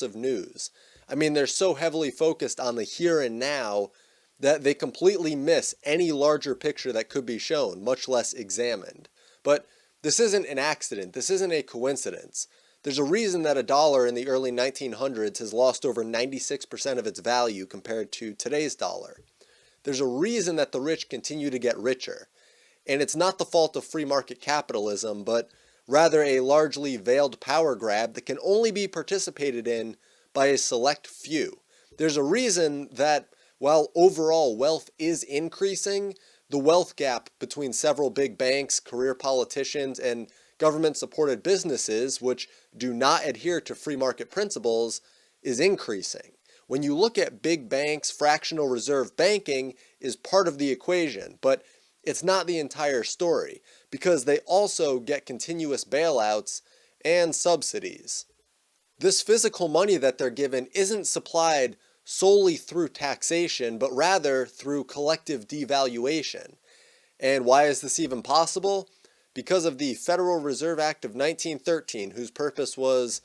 of news. I mean, they're so heavily focused on the here and now that they completely miss any larger picture that could be shown, much less examined. But this isn't an accident. This isn't a coincidence. There's a reason that a dollar in the early 1900s has lost over 96% of its value compared to today's dollar. There's a reason that the rich continue to get richer. And it's not the fault of free market capitalism, but rather a largely veiled power grab that can only be participated in by a select few. There's a reason that while overall wealth is increasing, the wealth gap between several big banks, career politicians, and government-supported businesses, which do not adhere to free market principles, is increasing. When you look at big banks, fractional reserve banking is part of the equation, but it's not the entire story, because they also get continuous bailouts and subsidies. This physical money that they're given isn't supplied solely through taxation, but rather through collective devaluation. And why is this even possible? Because of the Federal Reserve Act of 1913, whose purpose was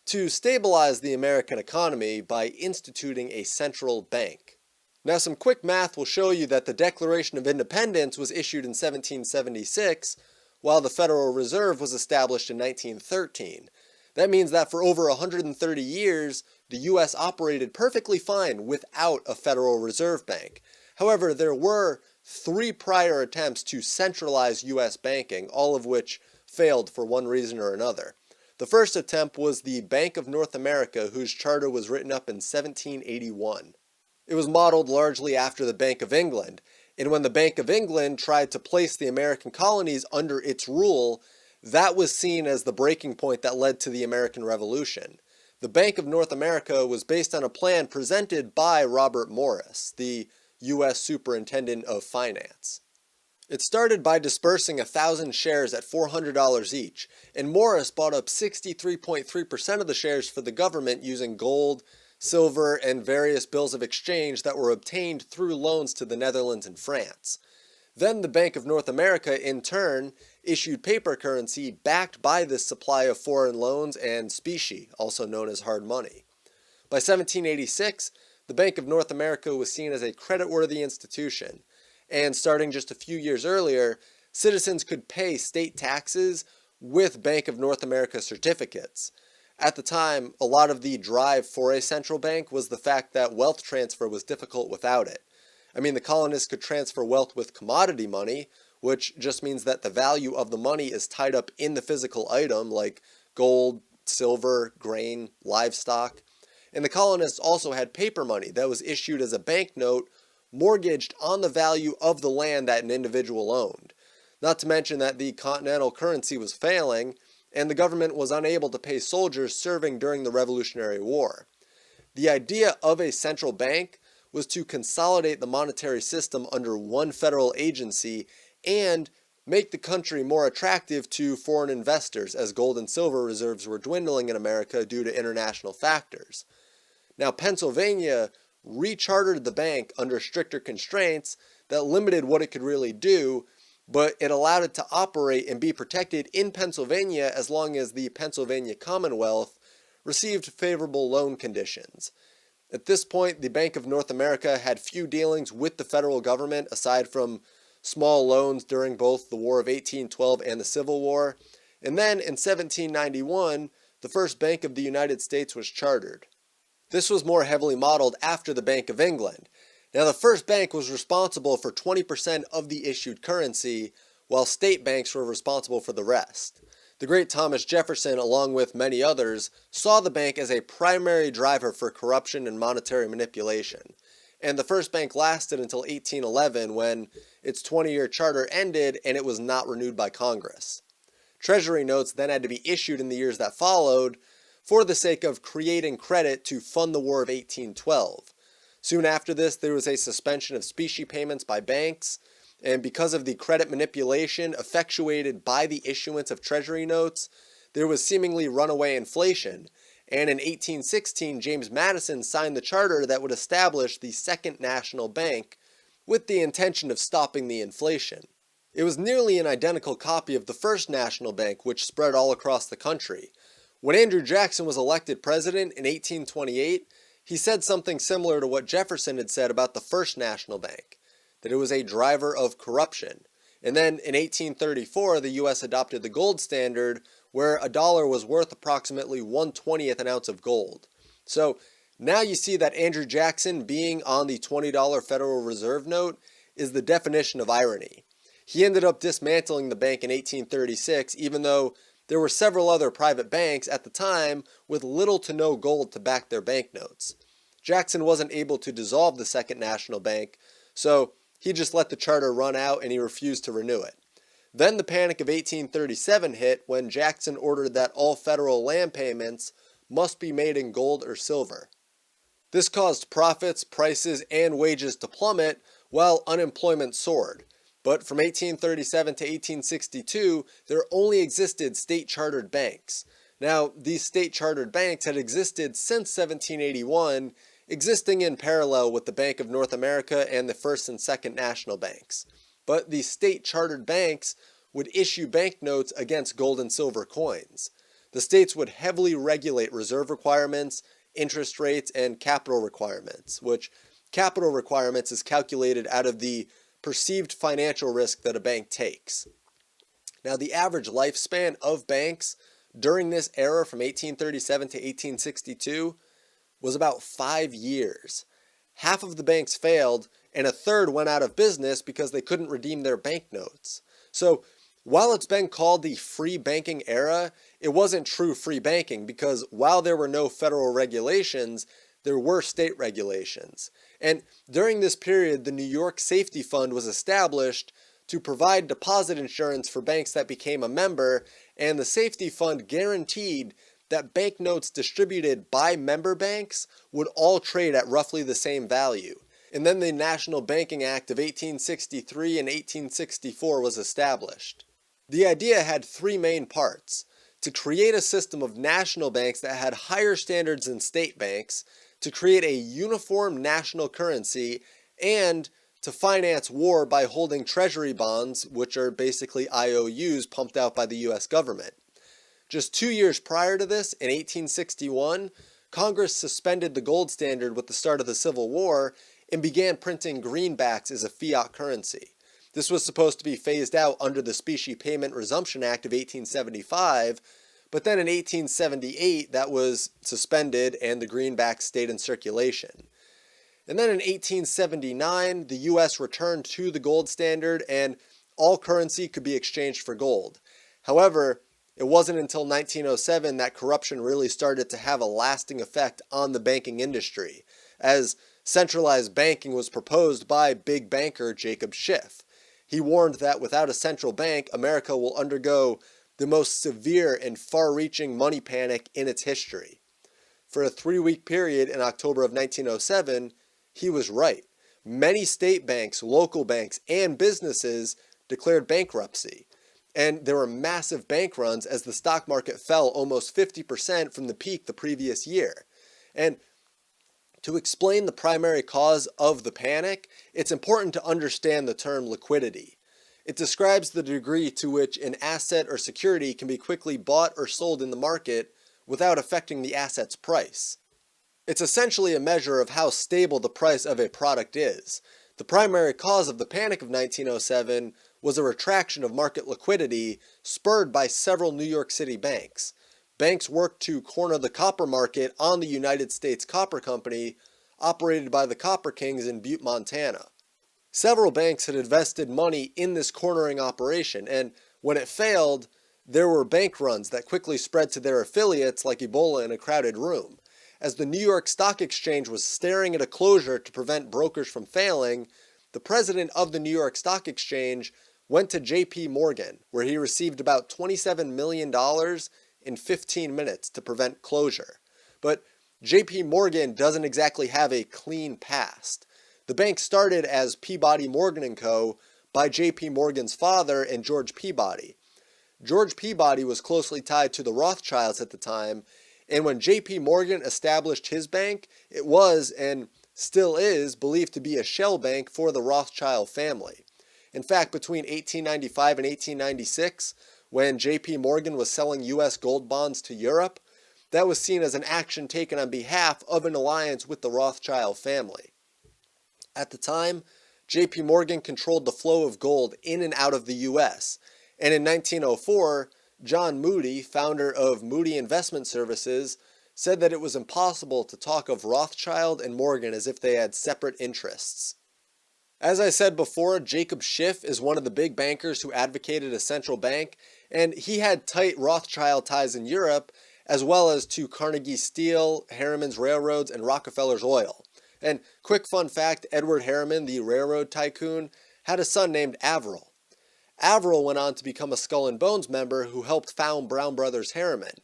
to stabilize the American economy by instituting a central bank. Now, some quick math will show you that the Declaration of Independence was issued in 1776, while the Federal Reserve was established in 1913. That means that for over 130 years, the U.S. operated perfectly fine without a Federal Reserve Bank. However, there were 3 prior attempts to centralize U.S. banking, all of which failed for one reason or another. The first attempt was the Bank of North America, whose charter was written up in 1781. It was modeled largely after the Bank of England, and when the Bank of England tried to place the American colonies under its rule, that was seen as the breaking point that led to the American Revolution. The Bank of North America was based on a plan presented by Robert Morris, the U.S. Superintendent of Finance. It started by dispersing 1,000 shares at $400 each, and Morris bought up 63.3% of the shares for the government using gold, silver, and various bills of exchange that were obtained through loans to the Netherlands and France. Then the Bank of North America, in turn, issued paper currency backed by this supply of foreign loans and specie, also known as hard money. By 1786, the Bank of North America was seen as a creditworthy institution, and starting just a few years earlier, citizens could pay state taxes with Bank of North America certificates. At the time, a lot of the drive for a central bank was the fact that wealth transfer was difficult without it. I mean, the colonists could transfer wealth with commodity money, which just means that the value of the money is tied up in the physical item like gold, silver, grain, livestock. And the colonists also had paper money that was issued as a banknote mortgaged on the value of the land that an individual owned. Not to mention that the continental currency was failing, and the government was unable to pay soldiers serving during the Revolutionary War. The idea of a central bank was to consolidate the monetary system under one federal agency and make the country more attractive to foreign investors as gold and silver reserves were dwindling in America due to international factors. Now, Pennsylvania rechartered the bank under stricter constraints that limited what it could really do, but it allowed it to operate and be protected in Pennsylvania as long as the Pennsylvania Commonwealth received favorable loan conditions. At this point, the Bank of North America had few dealings with the federal government aside from small loans during both the War of 1812 and the Civil War. And then in 1791, the first Bank of the United States was chartered. This was more heavily modeled after the Bank of England. Now, the first bank was responsible for 20% of the issued currency, while state banks were responsible for the rest. The great Thomas Jefferson, along with many others, saw the bank as a primary driver for corruption and monetary manipulation. And the first bank lasted until 1811, when its 20-year charter ended and it was not renewed by Congress. Treasury notes then had to be issued in the years that followed for the sake of creating credit to fund the War of 1812. Soon after this, there was a suspension of specie payments by banks, and because of the credit manipulation effectuated by the issuance of treasury notes, there was seemingly runaway inflation, and in 1816, James Madison signed the charter that would establish the Second National Bank with the intention of stopping the inflation. It was nearly an identical copy of the First National Bank, which spread all across the country. When Andrew Jackson was elected president in 1828, he said something similar to what Jefferson had said about the first national bank, that it was a driver of corruption. And then in 1834, the US adopted the gold standard, where a dollar was worth approximately 1/20th an ounce of gold. So now you see that Andrew Jackson being on the $20 Federal Reserve note is the definition of irony. He ended up dismantling the bank in 1836, even though there were several other private banks at the time with little to no gold to back their banknotes. Jackson wasn't able to dissolve the Second National Bank, so he just let the charter run out and he refused to renew it. Then the Panic of 1837 hit when Jackson ordered that all federal land payments must be made in gold or silver. This caused profits, prices, and wages to plummet while unemployment soared. But from 1837 to 1862, there only existed state-chartered banks. Now, these state-chartered banks had existed since 1781, existing in parallel with the Bank of North America and the First and Second National Banks. But these state-chartered banks would issue banknotes against gold and silver coins. The states would heavily regulate reserve requirements, interest rates, and capital requirements, which capital requirements is calculated out of the perceived financial risk that a bank takes. Now, the average lifespan of banks during this era from 1837 to 1862 was about 5 years. Half of the banks failed, and a third went out of business because they couldn't redeem their banknotes. So, while it's been called the free banking era, it wasn't true free banking because while there were no federal regulations, there were state regulations. And during this period, the New York Safety Fund was established to provide deposit insurance for banks that became a member, and the Safety Fund guaranteed that banknotes distributed by member banks would all trade at roughly the same value. And then the National Banking Act of 1863 and 1864 was established. The idea had three main parts: to create a system of national banks that had higher standards than state banks, to create a uniform national currency, and to finance war by holding treasury bonds, which are basically IOUs pumped out by the US government. Just 2 years prior to this, in 1861, Congress suspended the gold standard with the start of the Civil War and began printing greenbacks as a fiat currency. This was supposed to be phased out under the Specie Payment Resumption Act of 1875, but then in 1878 that was suspended and the greenbacks stayed in circulation. And then in 1879, the US returned to the gold standard and all currency could be exchanged for gold. However, it wasn't until 1907 that corruption really started to have a lasting effect on the banking industry, as centralized banking was proposed by big banker Jacob Schiff. He warned that without a central bank, America will undergo the most severe and far-reaching money panic in its history. For a 3-week period in October of 1907, he was right. Many state banks, local banks, and businesses declared bankruptcy. And there were massive bank runs as the stock market fell almost 50% from the peak the previous year. And to explain the primary cause of the panic, it's important to understand the term liquidity. It describes the degree to which an asset or security can be quickly bought or sold in the market without affecting the asset's price. It's essentially a measure of how stable the price of a product is. The primary cause of the panic of 1907 was a retraction of market liquidity spurred by several New York City banks. Banks worked to corner the copper market on the United States Copper Company, operated by the Copper Kings in Butte, Montana. Several banks had invested money in this cornering operation, and when it failed, there were bank runs that quickly spread to their affiliates like Ebola in a crowded room. As the New York Stock Exchange was staring at a closure to prevent brokers from failing, the president of the New York Stock Exchange went to J.P. Morgan, where he received about $27 million in 15 minutes to prevent closure. But J.P. Morgan doesn't exactly have a clean past. The bank started as Peabody Morgan & Co. by J.P. Morgan's father and George Peabody. George Peabody was closely tied to the Rothschilds at the time, and when J.P. Morgan established his bank, it was, and still is, believed to be a shell bank for the Rothschild family. In fact, between 1895 and 1896, when J.P. Morgan was selling U.S. gold bonds to Europe, that was seen as an action taken on behalf of an alliance with the Rothschild family. At the time, JP Morgan controlled the flow of gold in and out of the US, and in 1904, John Moody, founder of Moody Investment Services, said that it was impossible to talk of Rothschild and Morgan as if they had separate interests. As I said before, Jacob Schiff is one of the big bankers who advocated a central bank, and he had tight Rothschild ties in Europe, as well as to Carnegie Steel, Harriman's Railroads, and Rockefeller's Oil. And quick fun fact, Edward Harriman, the railroad tycoon, had a son named Averill. Averill went on to become a Skull and Bones member who helped found Brown Brothers Harriman.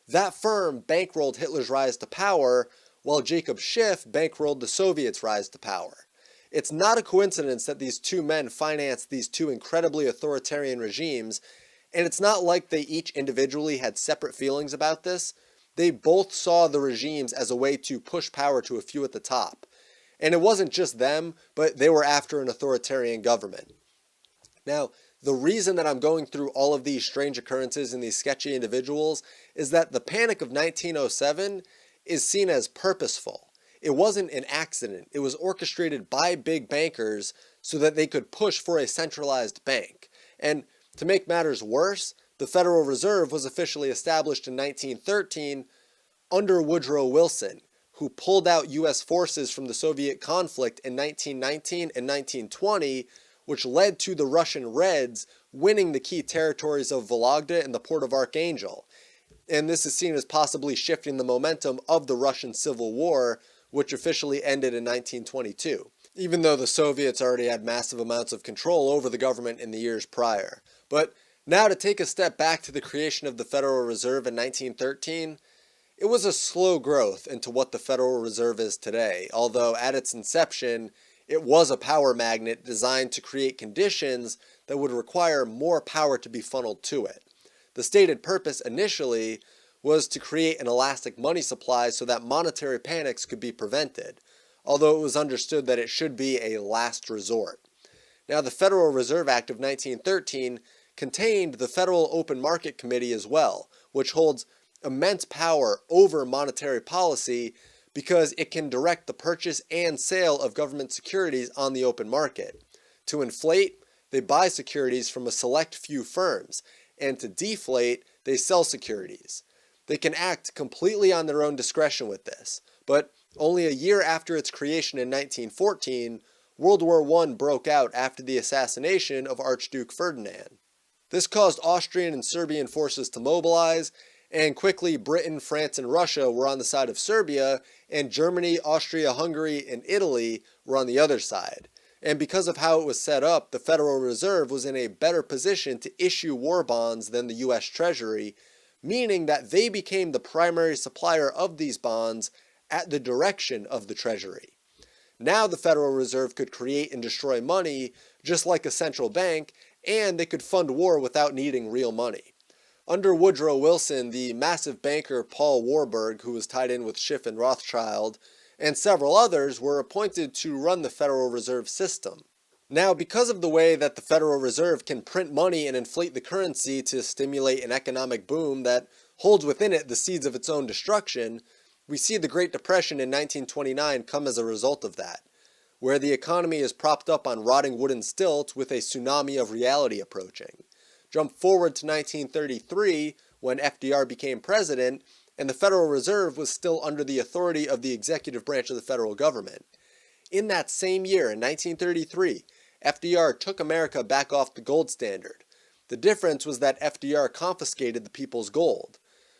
That firm bankrolled Hitler's rise to power, while Jacob Schiff bankrolled the Soviets' rise to power. It's not a coincidence that these two men financed these two incredibly authoritarian regimes, and it's not like they each individually had separate feelings about this. They both saw the regimes as a way to push power to a few at the top. And it wasn't just them, but they were after an authoritarian government. Now, the reason that I'm going through all of these strange occurrences in these sketchy individuals is that the Panic of 1907 is seen as purposeful. It wasn't an accident. It was orchestrated by big bankers so that they could push for a centralized bank. And to make matters worse, the Federal Reserve was officially established in 1913 under Woodrow Wilson, who pulled out U.S. forces from the Soviet conflict in 1919 and 1920, which led to the Russian Reds winning the key territories of Vologda and the port of Archangel. And this is seen as possibly shifting the momentum of the Russian Civil War, which officially ended in 1922, even though the Soviets already had massive amounts of control over the government in the years prior. But now to take a step back to the creation of the Federal Reserve in 1913, it was a slow growth into what the Federal Reserve is today, although at its inception, it was a power magnet designed to create conditions that would require more power to be funneled to it. The stated purpose initially was to create an elastic money supply so that monetary panics could be prevented, although it was understood that it should be a last resort. Now, the Federal Reserve Act of 1913 contained the Federal Open Market Committee as well, which holds immense power over monetary policy because it can direct the purchase and sale of government securities on the open market. To inflate, they buy securities from a select few firms, and to deflate, they sell securities. They can act completely on their own discretion with this, but only a year after its creation in 1914, World War I broke out after the assassination of Archduke Ferdinand. This caused Austrian and Serbian forces to mobilize, and quickly Britain, France, and Russia were on the side of Serbia, and Germany, Austria, Hungary, and Italy were on the other side. And because of how it was set up, the Federal Reserve was in a better position to issue war bonds than the US Treasury, meaning that they became the primary supplier of these bonds at the direction of the Treasury. Now the Federal Reserve could create and destroy money just like a central bank, and they could fund war without needing real money. Under Woodrow Wilson, the massive banker Paul Warburg, who was tied in with Schiff and Rothschild, and several others were appointed to run the Federal Reserve System. Now, because of the way that the Federal Reserve can print money and inflate the currency to stimulate an economic boom that holds within it the seeds of its own destruction, we see the Great Depression in 1929 come as a result of that, where the economy is propped up on rotting wooden stilts with a tsunami of reality approaching. Jump forward to 1933, when FDR became president, and the Federal Reserve was still under the authority of the executive branch of the federal government. In that same year, in 1933, FDR took America back off the gold standard. The difference was that FDR confiscated the people's gold.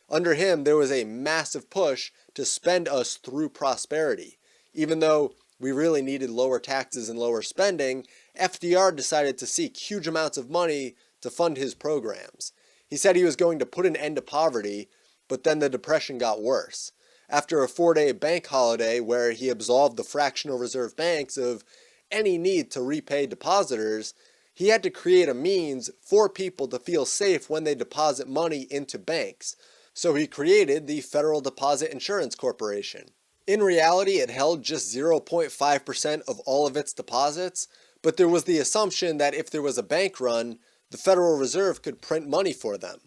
Under him, there was a massive push to spend us through prosperity. Even though we really needed lower taxes and lower spending, FDR decided to seek huge amounts of money to fund his programs. He said he was going to put an end to poverty, but then the Depression got worse. After a 4-day bank holiday where he absolved the fractional reserve banks of any need to repay depositors, he had to create a means for people to feel safe when they deposit money into banks. So he created the Federal Deposit Insurance Corporation. In reality, it held just 0.5% of all of its deposits, but there was the assumption that if there was a bank run, the Federal Reserve could print money for them.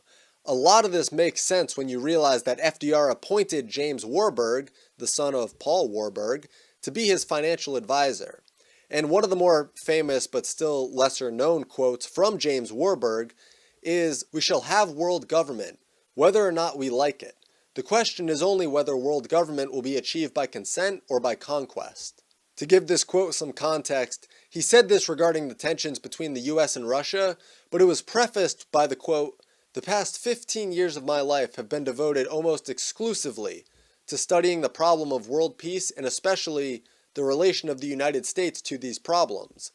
A lot of this makes sense when you realize that FDR appointed James Warburg, the son of Paul Warburg, to be his financial advisor. And one of the more famous but still lesser known quotes from James Warburg is, "We shall have world government, whether or not we like it. The question is only whether world government will be achieved by consent or by conquest." To give this quote some context, he said this regarding the tensions between the US and Russia, but it was prefaced by the quote, "The past 15 years of my life have been devoted almost exclusively to studying the problem of world peace and especially the relation of the United States to these problems.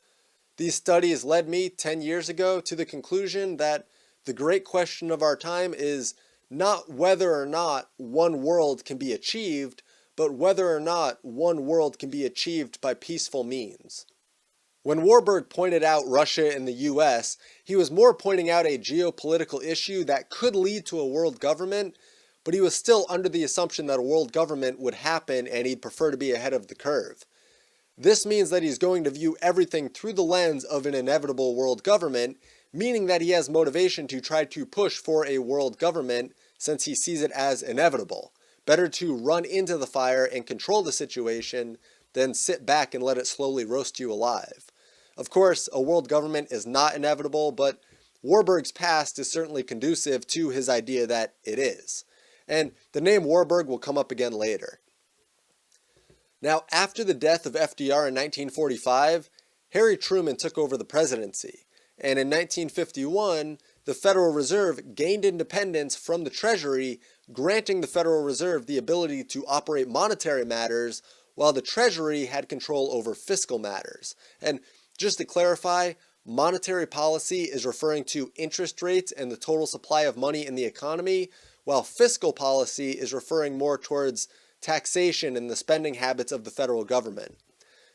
These studies led me 10 years ago to the conclusion that the great question of our time is not whether or not one world can be achieved, but whether or not one world can be achieved by peaceful means." When Warburg pointed out Russia and the US, he was more pointing out a geopolitical issue that could lead to a world government, but he was still under the assumption that a world government would happen and he'd prefer to be ahead of the curve. This means that he's going to view everything through the lens of an inevitable world government, meaning that he has motivation to try to push for a world government since he sees it as inevitable. Better to run into the fire and control the situation than sit back and let it slowly roast you alive. Of course, a world government is not inevitable, but Warburg's past is certainly conducive to his idea that it is. And the name Warburg will come up again later. Now, after the death of FDR in 1945, Harry Truman took over the presidency, and in 1951, the Federal Reserve gained independence from the Treasury, granting the Federal Reserve the ability to operate monetary matters, while the Treasury had control over fiscal matters. And just to clarify, monetary policy is referring to interest rates and the total supply of money in the economy, while fiscal policy is referring more towards taxation and the spending habits of the federal government.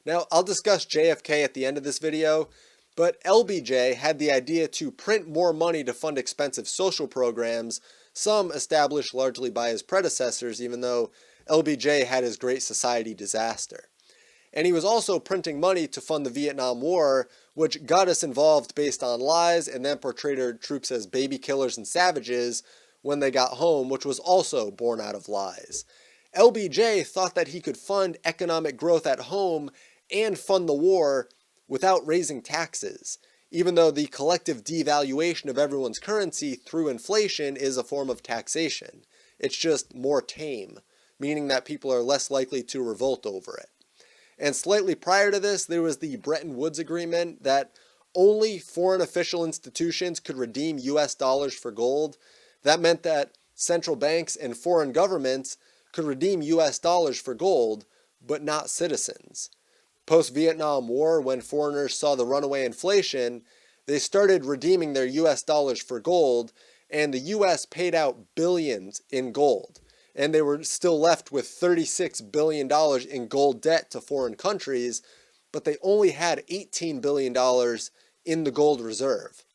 Now, I'll discuss JFK at the end of this video, but LBJ had the idea to print more money to fund expensive social programs, some established largely by his predecessors, even though LBJ had his Great Society disaster. And he was also printing money to fund the Vietnam War, which got us involved based on lies and then portrayed our troops as baby killers and savages when they got home, which was also born out of lies. LBJ thought that he could fund economic growth at home and fund the war without raising taxes, even though the collective devaluation of everyone's currency through inflation is a form of taxation. It's just more tame, meaning that people are less likely to revolt over it. And slightly prior to this, there was the Bretton Woods Agreement that only foreign official institutions could redeem US dollars for gold. That meant that central banks and foreign governments could redeem US dollars for gold, but not citizens. Post-Vietnam War, when foreigners saw the runaway inflation, they started redeeming their US dollars for gold, and the US paid out billions in gold. And they were still left with $36 billion in gold debt to foreign countries, but they only had $18 billion in the gold reserve.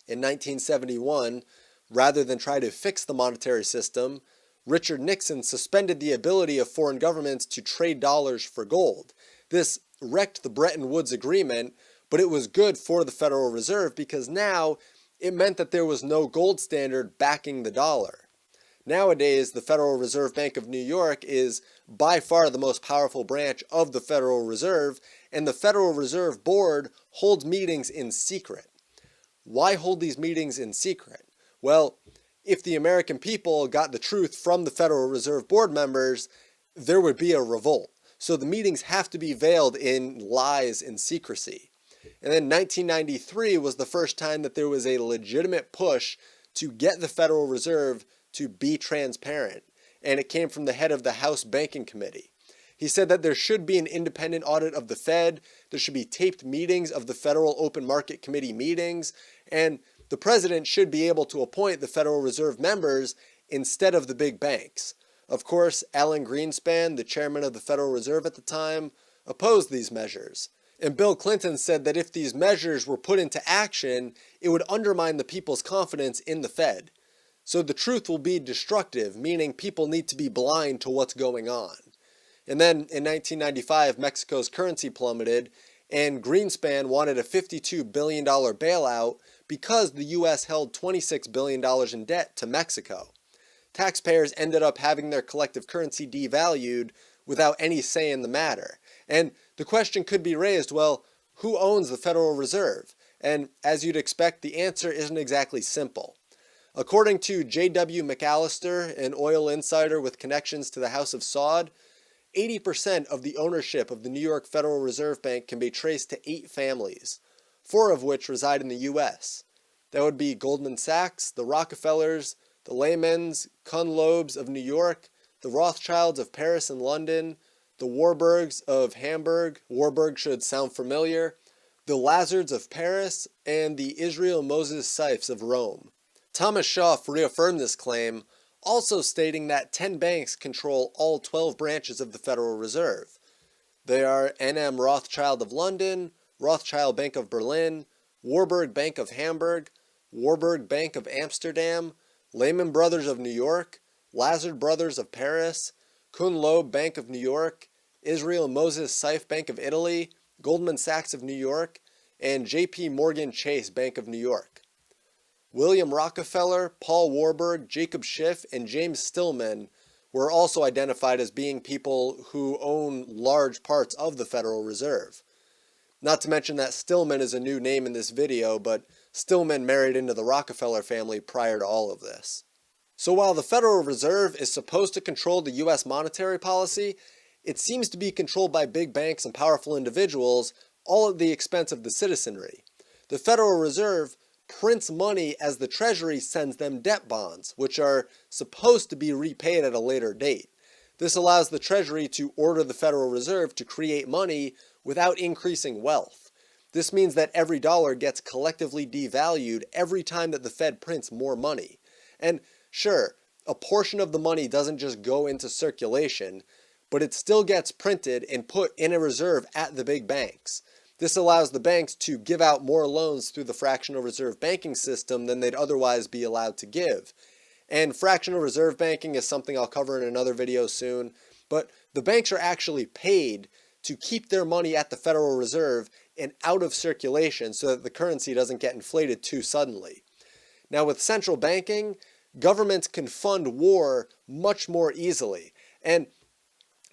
In 1971, rather than try to fix the monetary system, Richard Nixon suspended the ability of foreign governments to trade dollars for gold. This wrecked the Bretton Woods Agreement, but it was good for the Federal Reserve because now it meant that there was no gold standard backing the dollar. Nowadays, the Federal Reserve Bank of New York is by far the most powerful branch of the Federal Reserve, and the Federal Reserve Board holds meetings in secret. Why hold these meetings in secret? Well, if the American people got the truth from the Federal Reserve Board members, there would be a revolt. So the meetings have to be veiled in lies and secrecy. And then 1993 was the first time that there was a legitimate push to get the Federal Reserve to be transparent. And it came from the head of the House Banking Committee. He said that there should be an independent audit of the Fed, there should be taped meetings of the Federal Open Market Committee meetings, and the president should be able to appoint the Federal Reserve members instead of the big banks. Of course, Alan Greenspan, the chairman of the Federal Reserve at the time, opposed these measures. And Bill Clinton said that if these measures were put into action, it would undermine the people's confidence in the Fed. So the truth will be destructive, meaning people need to be blind to what's going on. And then in 1995, Mexico's currency plummeted, and Greenspan wanted a $52 billion bailout because the US held $26 billion in debt to Mexico. Taxpayers ended up having their collective currency devalued without any say in the matter. And the question could be raised, well, who owns the Federal Reserve? And as you'd expect, the answer isn't exactly simple. According to J.W. McAllister, an oil insider with connections to the House of Saud, 80% of the ownership of the New York Federal Reserve Bank can be traced to 8 families, 4 of which reside in the U.S. That would be Goldman Sachs, the Rockefellers, the Lehmans, Kuhn-Loebs of New York, the Rothschilds of Paris and London, the Warburgs of Hamburg, Warburg should sound familiar, the Lazards of Paris, and the Israel Moses Seifs of Rome. Thomas Schaff reaffirmed this claim, also stating that 10 banks control all 12 branches of the Federal Reserve. They are N.M. Rothschild of London, Rothschild Bank of Berlin, Warburg Bank of Hamburg, Warburg Bank of Amsterdam, Lehman Brothers of New York, Lazard Brothers of Paris, Kuhn-Loeb Bank of New York, Israel Moses Seif Bank of Italy, Goldman Sachs of New York, and J.P. Morgan Chase Bank of New York. William Rockefeller, Paul Warburg, Jacob Schiff, and James Stillman were also identified as being people who own large parts of the Federal Reserve. Not to mention that Stillman is a new name in this video, but Stillman married into the Rockefeller family prior to all of this. So while the Federal Reserve is supposed to control the U.S. monetary policy, it seems to be controlled by big banks and powerful individuals, all at the expense of the citizenry. The Federal Reserve prints money as the Treasury sends them debt bonds, which are supposed to be repaid at a later date. This allows the Treasury to order the Federal Reserve to create money without increasing wealth. This means that every dollar gets collectively devalued every time that the Fed prints more money. And sure, a portion of the money doesn't just go into circulation, but it still gets printed and put in a reserve at the big banks. This allows the banks to give out more loans through the fractional reserve banking system than they'd otherwise be allowed to give. And fractional reserve banking is something I'll cover in another video soon, but the banks are actually paid to keep their money at the Federal Reserve and out of circulation so that the currency doesn't get inflated too suddenly. Now with central banking, governments can fund war much more easily, and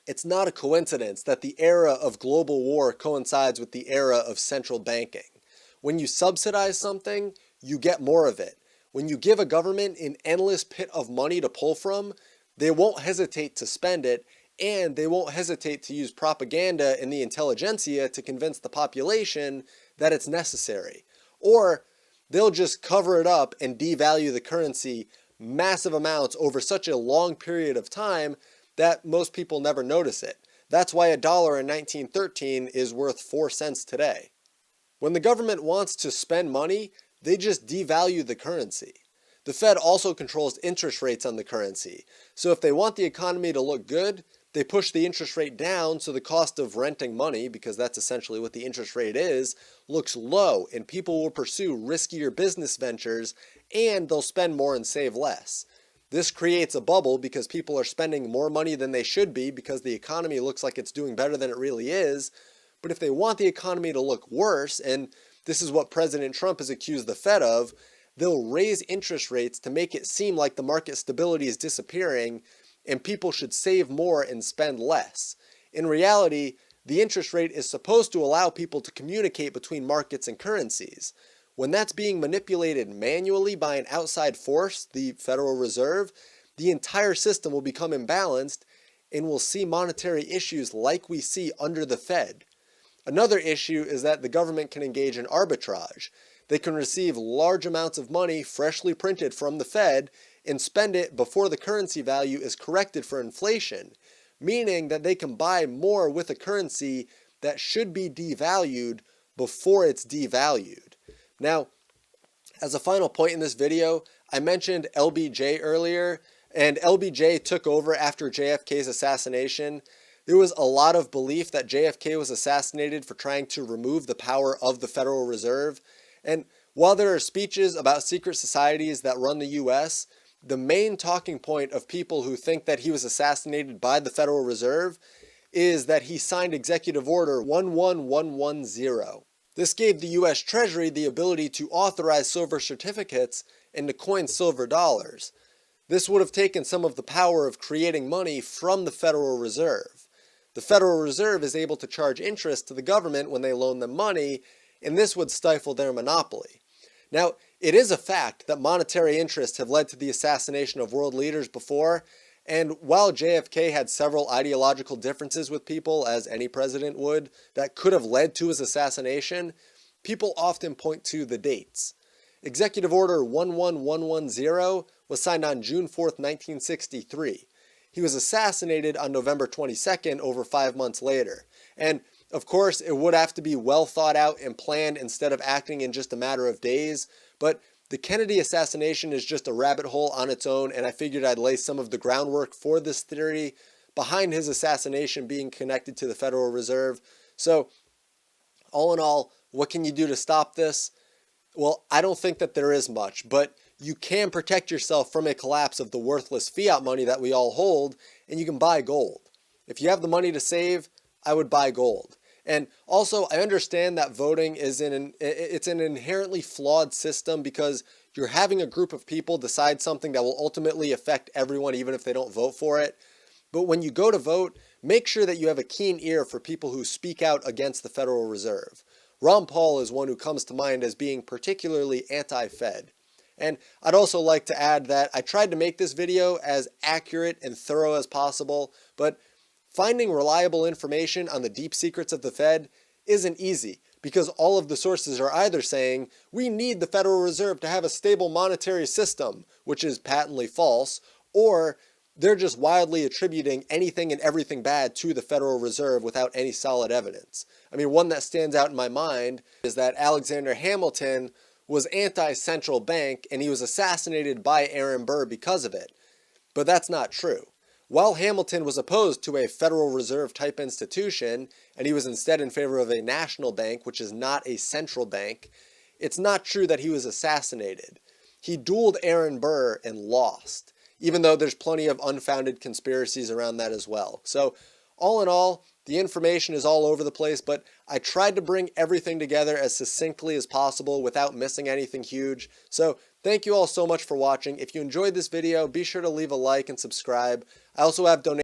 it's not a coincidence that the era of global war coincides with the era of central banking. When you subsidize something, you get more of it. When you give a government an endless pit of money to pull from, they won't hesitate to spend it, and they won't hesitate to use propaganda and the intelligentsia to convince the population that it's necessary. Or they'll just cover it up and devalue the currency massive amounts over such a long period of time that most people never notice it. That's why $1 in 1913 is worth 4 cents today. When the government wants to spend money, they just devalue the currency. The Fed also controls interest rates on the currency. So if they want the economy to look good, they push the interest rate down so the cost of renting money, because that's essentially what the interest rate is, looks low, and people will pursue riskier business ventures and they'll spend more and save less. This creates a bubble because people are spending more money than they should be because the economy looks like it's doing better than it really is. But if they want the economy to look worse, and this is what President Trump has accused the Fed of, they'll raise interest rates to make it seem like the market stability is disappearing and people should save more and spend less. In reality, the interest rate is supposed to allow people to communicate between markets and currencies. When that's being manipulated manually by an outside force, the Federal Reserve, the entire system will become imbalanced and we'll see monetary issues like we see under the Fed. Another issue is that the government can engage in arbitrage. They can receive large amounts of money freshly printed from the Fed and spend it before the currency value is corrected for inflation, meaning that they can buy more with a currency that should be devalued before it's devalued. Now, as a final point in this video, I mentioned LBJ earlier, and LBJ took over after JFK's assassination. There was a lot of belief that JFK was assassinated for trying to remove the power of the Federal Reserve. And while there are speeches about secret societies that run the US, the main talking point of people who think that he was assassinated by the Federal Reserve is that he signed Executive Order 11110. This gave the US Treasury the ability to authorize silver certificates and to coin silver dollars. This would have taken some of the power of creating money from the Federal Reserve. The Federal Reserve is able to charge interest to the government when they loan them money, and this would stifle their monopoly. Now, it is a fact that monetary interests have led to the assassination of world leaders before, and while JFK had several ideological differences with people, as any president would, that could have led to his assassination, people often point to the dates. Executive Order 11110 was signed on June 4, 1963. He was assassinated on November 22nd, over 5 months later. And of course, it would have to be well thought out and planned instead of acting in just a matter of days, but the Kennedy assassination is just a rabbit hole on its own, and I figured I'd lay some of the groundwork for this theory behind his assassination being connected to the Federal Reserve. So, all in all, what can you do to stop this? Well, I don't think that there is much, but you can protect yourself from a collapse of the worthless fiat money that we all hold, and you can buy gold. If you have the money to save, I would buy gold. And also, I understand that voting is an inherently flawed system because you're having a group of people decide something that will ultimately affect everyone even if they don't vote for it. But when you go to vote, make sure that you have a keen ear for people who speak out against the Federal Reserve. Ron Paul is one who comes to mind as being particularly anti-Fed. And I'd also like to add that I tried to make this video as accurate and thorough as possible, but finding reliable information on the deep secrets of the Fed isn't easy because all of the sources are either saying, we need the Federal Reserve to have a stable monetary system, which is patently false, or they're just wildly attributing anything and everything bad to the Federal Reserve without any solid evidence. I mean, one that stands out in my mind is that Alexander Hamilton was anti-central bank and he was assassinated by Aaron Burr because of it. But that's not true. While Hamilton was opposed to a Federal Reserve type institution, and he was instead in favor of a national bank, which is not a central bank, it's not true that he was assassinated. He dueled Aaron Burr and lost, even though there's plenty of unfounded conspiracies around that as well. So, all in all, the information is all over the place, but I tried to bring everything together as succinctly as possible without missing anything huge. So, thank you all so much for watching. If you enjoyed this video, be sure to leave a like and subscribe. I also have donations